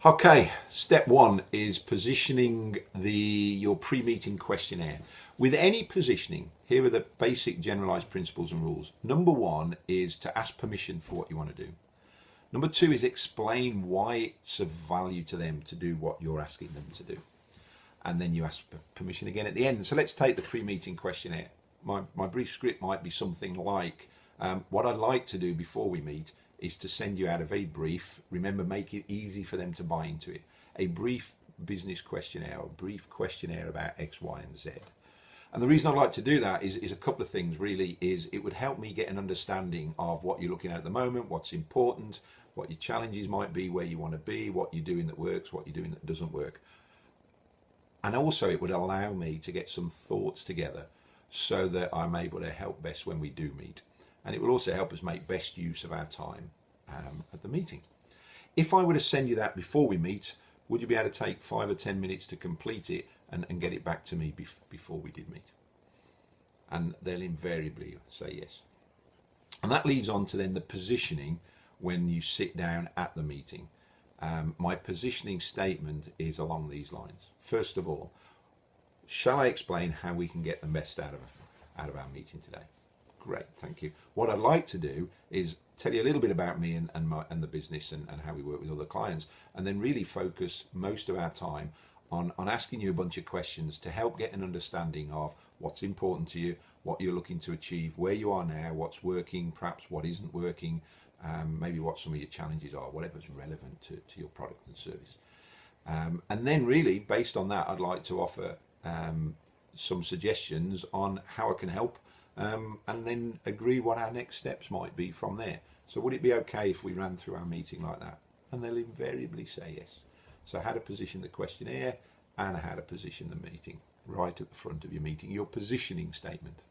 Okay, step one is positioning your pre-meeting questionnaire. With any positioning, here are the basic generalized principles and rules. Number one is to ask permission for what you want to do. Number two is explain why it's of value to them to do what you're asking them to do. And then you ask permission again at the end. So let's take the pre-meeting questionnaire. My brief script might be something like, what I'd like to do before we meet is to send you out a very brief, remember, make it easy for them to buy into it, a brief business questionnaire, a brief questionnaire about X, Y, and Z. And the reason I'd like to do that is a couple of things really. Is it would help me get an understanding of what you're looking at the moment, what's important, what your challenges might be, where you want to be, what you're doing that works, what you're doing that doesn't work. And also it would allow me to get some thoughts together so that I'm able to help best when we do meet. And it will also help us make best use of our time at the meeting. If I were to send you that before we meet, would you be able to take 5 or 10 minutes to complete it and get it back to me before we did meet? And they'll invariably say yes. And that leads on to then the positioning when you sit down at the meeting. My positioning statement is along these lines. First of all, shall I explain how we can get the best out of our meeting today? Great, thank you. What I'd like to do is tell you a little bit about me and the business and how we work with other clients, and then really focus most of our time on asking you a bunch of questions to help get an understanding of what's important to you, what you're looking to achieve, where you are now, what's working, perhaps what isn't working, maybe what some of your challenges are, whatever's relevant to your product and service. And then really, based on that, I'd like to offer some suggestions on how I can help, and then agree what our next steps might be from there. So would it be okay if we ran through our meeting like that? And they'll invariably say yes. So how to position the questionnaire and how to position the meeting right at the front of your meeting, your positioning statement.